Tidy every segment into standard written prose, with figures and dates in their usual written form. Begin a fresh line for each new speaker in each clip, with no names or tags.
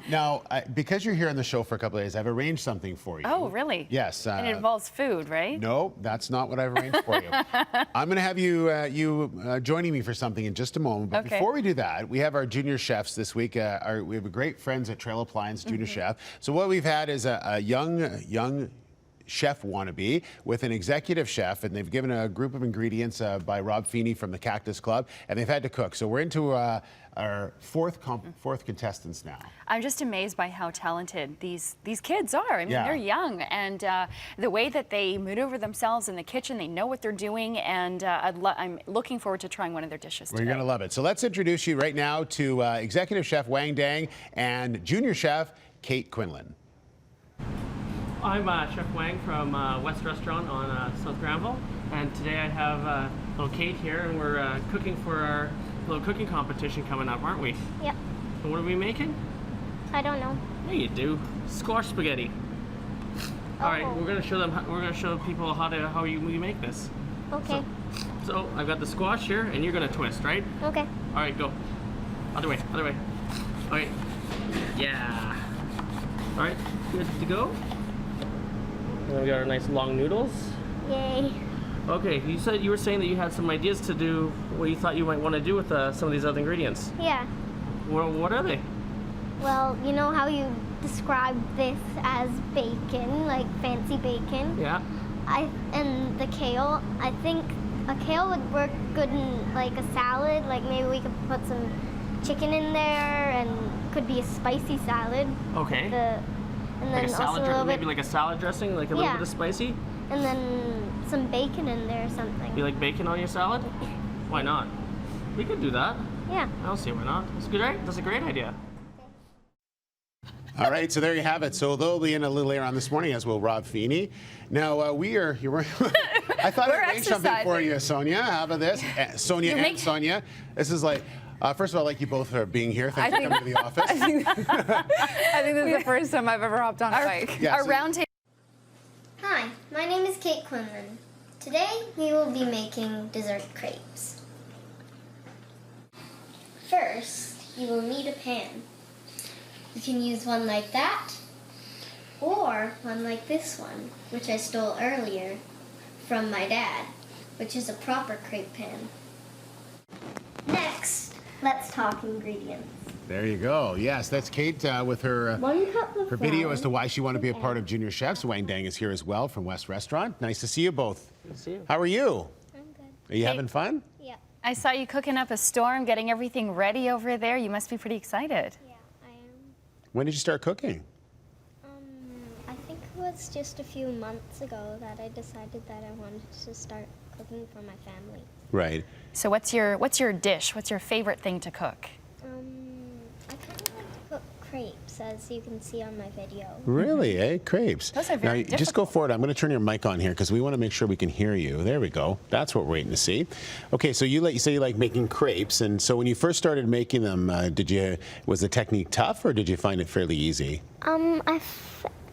Now, because you're here on the show for a couple of days, I've arranged something for you.
Oh, really?
Yes.
And it involves food, right?
No, that's not what I've arranged for you. I'm going to have you joining me for something in just a moment. But before we do that, we have our junior chefs this week. We have great friends at Trail Appliance Junior Chef. So what we've had is a young chef wannabe with an executive chef, and they've given a group of ingredients by Rob Feeney from the Cactus Club, and they've had to cook. So we're into our fourth contestants now.
I'm just amazed by how talented these kids are. I mean, they're young, and the way that they maneuver themselves in the kitchen, they know what they're doing, and I'm looking forward to trying one of their dishes today.
You're going to love it. So let's introduce you right now to Executive Chef Quang Dang and Junior Chef Cait Quinlan.
I'm Chef Quang from West Restaurant on South Granville, and today I have little Cait here, and we're cooking for our little cooking competition coming up, aren't we?
Yep.
And what are we making?
I don't know.
Yeah, you do. Squash spaghetti. All right, we're gonna show them. We're gonna show people how you make this.
Okay.
So I've got the squash here, and you're gonna twist, right?
Okay.
All right, go. Other way. Other way. All right. Yeah. All right. Good to go. And we got our nice long noodles.
Yay.
Okay, you were saying that you had some ideas to do what you thought you might want to do with some of these other ingredients.
Yeah.
What are they?
Well, you know how you describe this as bacon, like fancy bacon?
Yeah.
And the kale, I think a kale would work good in like a salad. Like maybe we could put some chicken in there, and could be a spicy salad.
Okay.
And
like
then
a salad
also
maybe like a salad dressing, like a little bit of spicy?
And then some bacon in there or something.
You like bacon on your salad? Why not? We could do that.
Yeah.
I don't see why not. It's good, right? That's a great idea.
All right, so there you have it. So they'll be in a little later on this morning, as will Rob Feeney. Now, I thought I arranged something for you, Sonia. How about this? Sonia and Sonia. This is like, first of all, I like you both for being here. Thanks for coming to the office.
I think this is the first time I've ever hopped on a bike.
Yeah,
Our round table.
Hi, my name is Cait Quinlan. Today we will be making dessert crepes. First, you will need a pan. You can use one like that, or one like this one, which I stole earlier from my dad, which is a proper crepe pan. Next, let's talk ingredients.
There you go. Yes, that's Cait with her video as to why she wanted to be a part of Junior Chefs. Quang Dang is here as well from West Restaurant. Nice to see you both.
Good to see you.
How are you?
I'm good.
Are you having fun?
Yeah.
I saw you cooking up a storm, getting everything ready over there. You must be pretty excited.
Yeah, I am.
When did you start cooking?
I think it was just a few months ago that I decided that I wanted to start cooking for my family.
Right.
So what's your dish? What's your favorite thing to cook?
I kind of like to cook crepes, as you can see on my video.
Really, eh? Crepes.
Those are very
Now, just go forward. I'm going to turn your mic on here because we want to make sure we can hear you. There we go. That's what we're waiting to see. Okay, so you say you like making crepes, and so when you first started making them, was the technique tough, or did you find it fairly easy?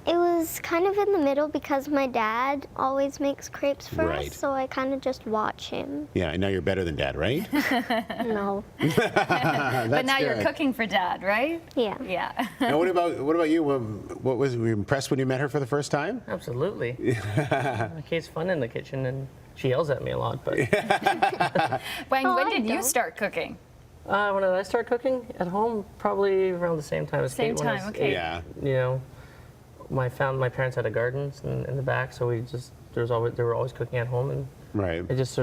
It was kind of in the middle because my dad always makes crepes for us, so I kind of just watch him.
Yeah, and now you're better than Dad, right?
No.
But now you're cooking for Dad, right?
Yeah.
Yeah.
Now, what about you? Were you impressed when you met her for the first time?
Absolutely. Cait's fun in the kitchen, and she yells at me a lot. But
When did you start cooking?
when did I start cooking? At home, probably around the same time as Cait.
Same time, okay.
Yeah.
You know, my parents had a garden in the back, so they were always cooking at home, and
Right.
it just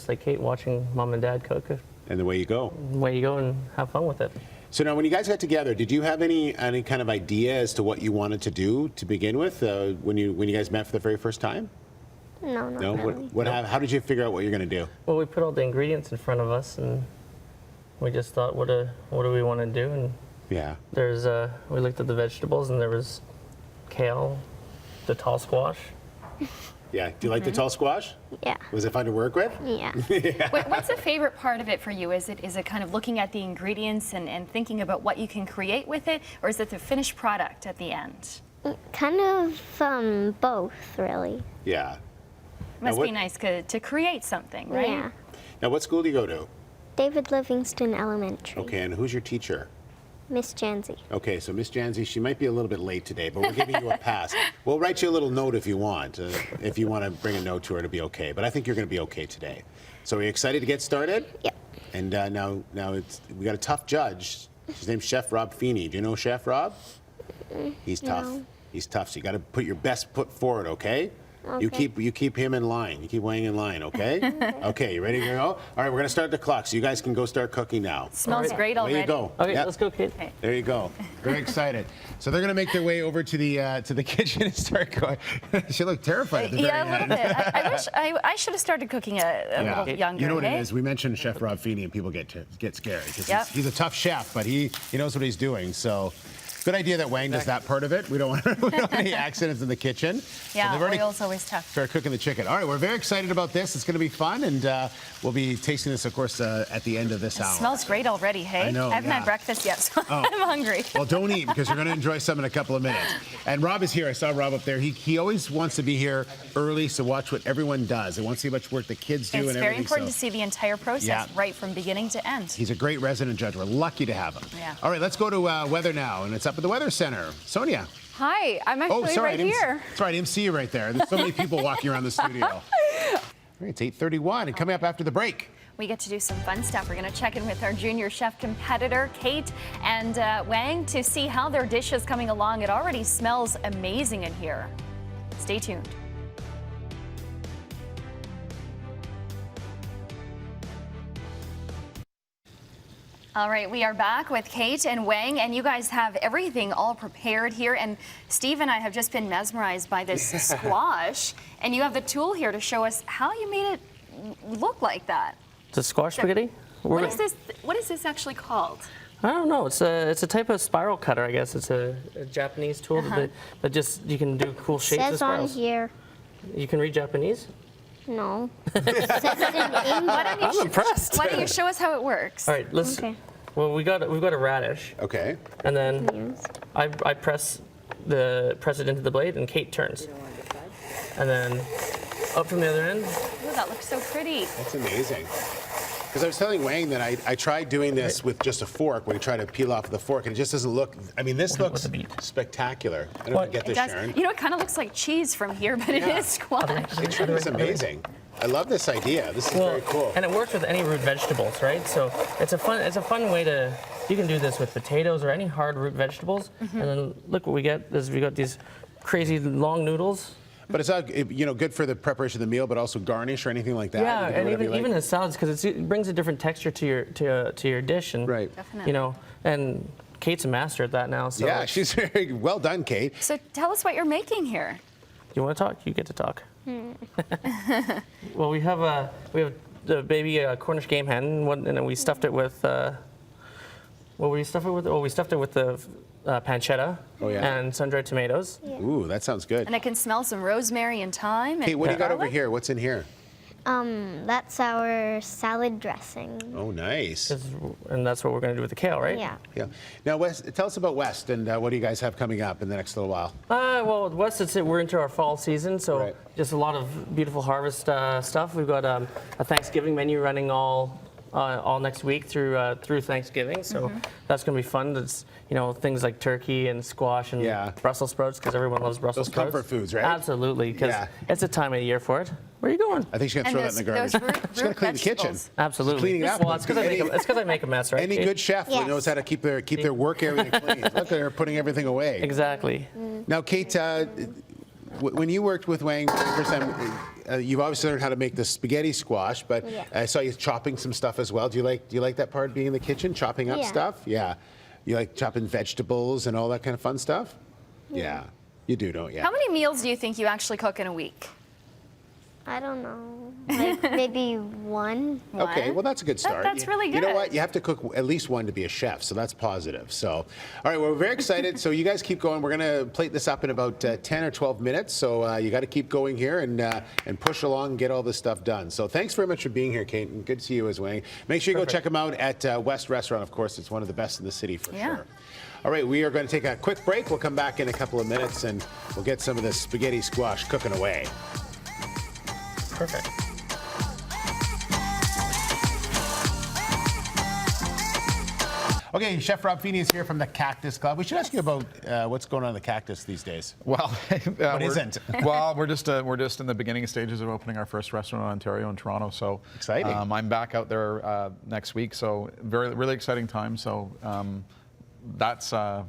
like Cait, watching Mom and Dad cook.
And away you go.
Away you go and have fun with it.
So now, when you guys got together, did you have any kind of idea as to what you wanted to do to begin with when you guys met for the very first time?
No, not really.
How did you figure out what you're going to do?
Well, we put all the ingredients in front of us, and we just thought, what do we want to do? And
Yeah.
we looked at the vegetables, and there was kale, the tall squash.
Yeah. Do you like the tall squash?
Yeah.
Was it fun to work with?
Yeah.
What's the favorite part of it for you? Is it kind of looking at the ingredients and thinking about what you can create with it, or is it the finished product at the end?
Kind of both, really.
Yeah.
It must be nice to create something, right?
Yeah.
Now, what school do you go to?
David Livingston Elementary.
Okay, and who's your teacher?
Miss Janzi.
Okay, so Miss Janzi, she might be a little bit late today, but we're giving you a pass. We'll write you a little note if you want. If you want to bring a note to her to be okay. But I think you're going to be okay today. So are you excited to get started?
Yep.
And now we got a tough judge. His name's Chef Rob Feeney. Do you know Chef Rob? He's tough.
No.
He's tough. So you got to put your best foot forward, okay?
Okay.
You keep him in line. You keep Wang in line, okay? Okay, you ready to go? All right, we're gonna start the clock, so you guys can go start cooking now.
Smells great already.
There you go.
Okay,
Yep.
let's go, Cait.
Okay.
There you go. Very excited. So they're gonna make their way over to the kitchen and start going. She looked terrified at the very
Yeah, a little
end.
bit. I wish I should have started cooking a little younger.
You know what
eh?
it is? We mentioned Chef Rob Feeney, and people get scared because
Yep.
he's a tough chef, but he knows what he's doing. So. Good idea that Wang does that part of it. We don't want any accidents in the kitchen.
Yeah,
so they've already
oil's always tough.
started cooking the chicken. All right, we're very excited about this. It's going to be fun, and we'll be tasting this, of course, at the end of this hour.
Smells great already, hey?
I know,
I haven't
yeah.
had breakfast yet, so I'm hungry.
Well, don't eat because you're going to enjoy some in a couple of minutes. And Rob is here. I saw Rob up there. He always wants to be here early, so watch what everyone does. He wants to see how much work the kids do
It's
and
very
everything.
important
so
to see the entire process,
Yeah.
right from beginning to end.
he's a great resident judge. We're lucky to have him.
Yeah.
All right, let's go to weather now, and it's up at the Weather Center. Sonia.
Hi, I'm
Oh,
actually
sorry,
right here.
Sorry, I didn't see you right there. There's so many people walking around the studio. All right, it's 8:31, and coming up after the break.
We get to do some fun stuff. We're going to check in with our junior chef competitor, Cait and Wang, to see how their dish is coming along. It already smells amazing in here. Stay tuned. All right, we are back with Cait and Wang, and you guys have everything all prepared here. And Steve and I have just been mesmerized by this squash, and you have the tool here to show us how you made it look like that.
The squash spaghetti?
What is this? What is this actually called?
I don't know. It's a type of spiral cutter, I guess. It's a Japanese tool that just you can do cool shapes of
Says on
spirals.
here.
You can read Japanese?
No. Says it in English.
I'm impressed.
Why don't you show us how it works?
All right, let's.
Okay.
Well, we've got a radish,
Okay.
and then
Yes.
I press it into the blade, and Cait turns, and then up from the other end.
Ooh, that looks so pretty.
That's amazing. Because I was telling Wang that I tried doing this with just a fork when you try to peel off with a fork, and it just doesn't look. I mean, this looks
a beat.
spectacular. I don't know if you get
It
this,
does.
Sharon.
You know, it kind of looks like cheese from here, but it is squash.
It sure is amazing. I love this idea. This is very cool.
And it works with any root vegetables, right? So it's a fun way to. You can do this with potatoes or any hard root vegetables, and then look what we get. We got these crazy long noodles.
But it's not, good for the preparation of the meal, but also garnish or anything like that.
Yeah,
You can do
and
whatever you
even
like.
in salads because it brings a different texture to your dish, and
Right.
Definitely.
and Cait's a master at that now. So
Yeah, she's very well done, Cait.
So tell us what you're making here.
you want to talk? You get to talk. Well, we have the baby Cornish game hen, and then we stuffed it with. What we stuffed it with? Oh, we stuffed it with the pancetta and sun-dried tomatoes.
Ooh, that sounds good.
And I can smell some rosemary and thyme. And
Cait, what do you got over
garlic.
here? What's in here?
That's our salad dressing.
Oh, nice.
And that's what we're going to do with the kale, right?
Yeah.
Yeah. Now, Wes, tell us about West and what do you guys have coming up in the next little while?
Well, West, we're into our fall season, so
Right.
just a lot of beautiful harvest stuff. We've got a Thanksgiving menu running all next week through Thanksgiving, so that's going to be fun. It's things like turkey and squash and Brussels sprouts because everyone loves Brussels
Those
sprouts.
comfort foods, right?
Absolutely, because
Yeah.
it's a time of the year for it. Where are you going?
I think she's going to
And
throw that in the garbage.
those root
She's going to clean the kitchen.
vegetables.
Absolutely.
Cleaning up.
Well, it's because I make a mess, right?
Any good chef
Yes.
knows how to keep their work area clean. Look, they're putting everything away.
Exactly.
Now, Cait, when you worked with Wang for the first time, you've obviously learned how to make the spaghetti squash, but
Yeah.
I saw you chopping some stuff as well. Do you like that part, being in the kitchen, chopping up
Yeah.
stuff? Yeah. You like chopping vegetables and all that kind of fun stuff? Yeah. You do, don't you?
How many meals do you think you actually cook in a week?
I don't know. Like maybe one.
Okay,
One?
well, that's a good start.
That's really
You know
good.
what? You have to cook at least one to be a chef, so that's positive. So, all right, well, we're very excited. So you guys keep going. We're going to plate this up in about 10 or 12 minutes. So you got to keep going here and push along and get all this stuff done. So thanks very much for being here, Cait, and good to see you as Wang. Make sure you go check them out at West Restaurant. Of course, it's one of the best in the city for sure. All right, we are going to take a quick break. We'll come back in a couple of minutes, and we'll get some of this spaghetti squash cooking away.
Perfect.
Okay, Chef Rob Feeney is here from the Cactus Club. We should ask you about what's going on in the Cactus these days.
Well,
what isn't?
Well, we're just in the beginning stages of opening our first restaurant in Ontario and Toronto. So
exciting!
I'm back out there next week. So really exciting time. So that's a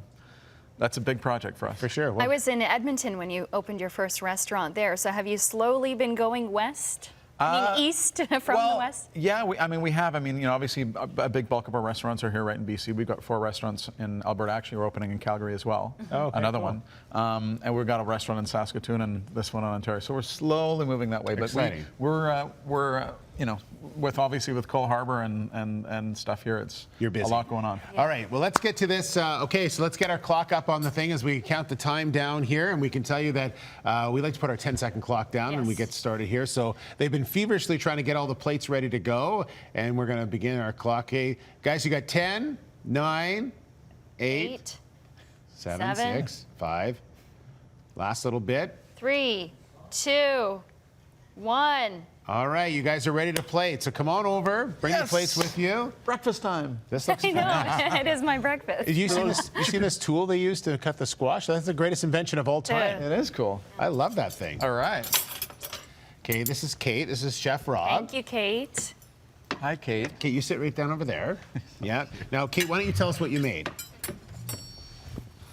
big project for us.
For sure. Well,
I was in Edmonton when you opened your first restaurant there. So have you slowly been going west? East from the west?
Yeah, we have. Obviously, a big bulk of our restaurants are here right in BC. We've got 4 restaurants in Alberta. Actually, we're opening in Calgary as well.
Oh, okay,
another
cool.
one. And we've got a restaurant in Saskatoon and this one in Ontario. So we're slowly moving that way. But
exciting.
we're with Cole Harbour and stuff here, it's
You're busy.
a lot going on.
All right, well, let's get to this. Okay, so let's get our clock up on the thing as we count the time down here. And we can tell you that we like to put our 10-second clock down when we get started here. So they've been feverishly trying to get all the plates ready to go. And we're going to begin our clock. Okay, guys, you got 10, 9, 8, 7, 6, 5. Last little bit.
3, 2, 1.
All right, you guys are ready to plate. So come on over, bring the plates with you.
Breakfast time.
This looks
I know, it is my breakfast.
Did you see this tool they used to cut the squash? That's the greatest invention of all time.
It is cool.
I love that thing.
All right.
Okay, this is Cait. This is Chef Rob.
Thank you, Cait.
Hi, Cait.
Cait, you sit right down over there. Yeah. Now, Cait, why don't you tell us what you made?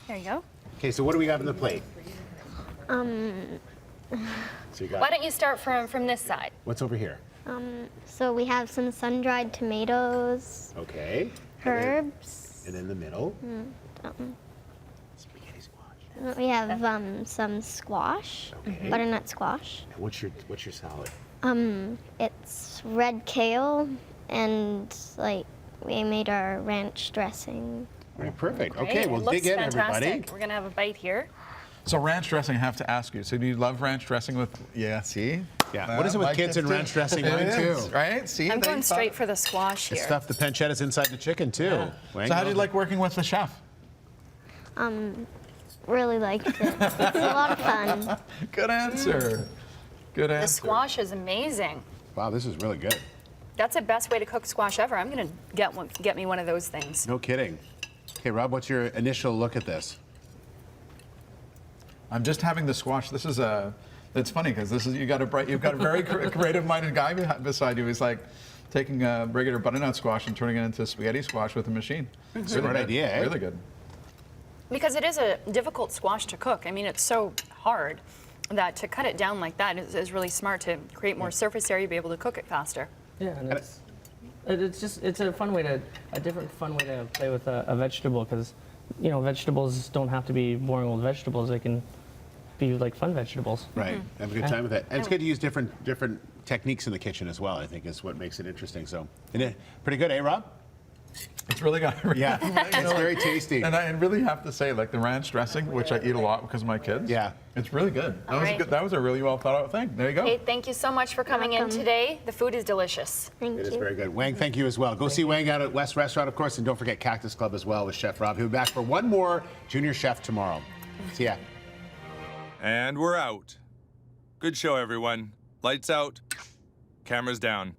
There you go.
Okay, so what do we got on the plate? So you got,
Why don't you start from this side?
what's over here?
So we have some sun-dried tomatoes,
Okay.
herbs.
And in the middle? Spaghetti squash.
We have some squash,
Okay.
butternut squash.
And what's your salad?
It's red kale, and like we made our ranch dressing.
All right, perfect.
Great.
Okay,
It
well,
looks
dig in,
fantastic.
everybody.
We're gonna have a bite here.
So ranch dressing, I have to ask you. So do you love ranch dressing with? Yeah. See.
Yeah. What is it with
Like
kids
this
and
too.
ranch dressing?
It
Mine
is,
too.
right? See.
I'm
they
going
thought-
straight for the squash
The
here.
stuff, the pancetta inside the chicken too. Wang
So how do you
on.
like working with the chef?
Really liked it. It's a lot of fun.
Good answer. Good answer.
The squash is amazing.
Wow, this is really good.
That's the best way to cook squash ever. I'm gonna get me one of those things.
No kidding. Okay, Rob, what's your initial look at this?
I'm just having the squash. This is a. It's funny because you've got a very creative-minded guy beside you. He's like taking a regular butternut squash and turning it into spaghetti squash with a machine.
Smart
good.
idea, eh?
Really good.
Because it is a difficult squash to cook. I mean, it's so hard that to cut it down like that is really smart to create more surface area, be able to cook it faster.
Yeah, and it's a fun way a different fun way to play with a vegetable, because vegetables don't have to be boring old vegetables. They can be like fun vegetables.
Right. Have a good time with it. And it's good to use different techniques in the kitchen as well, I think, is what makes it interesting. So, pretty good, eh, Rob?
It's really good.
Yeah, it's very tasty.
And I really have to say, like the ranch dressing, which I eat a lot because of my kids.
Yeah.
It's really good. That
All
was
right.
good. That was a really well thought out thing. There you go.
Hey, thank you so much for coming in
Welcome.
today. The food is delicious.
Thank
It is
you.
very good. Wang, thank you as well. Go see Wang out at West Restaurant, of course, and don't forget Cactus Club as well with Chef Rob. He'll be back for one more Junior Chef tomorrow. See ya.
And we're out. Good show, everyone. Lights out, cameras down.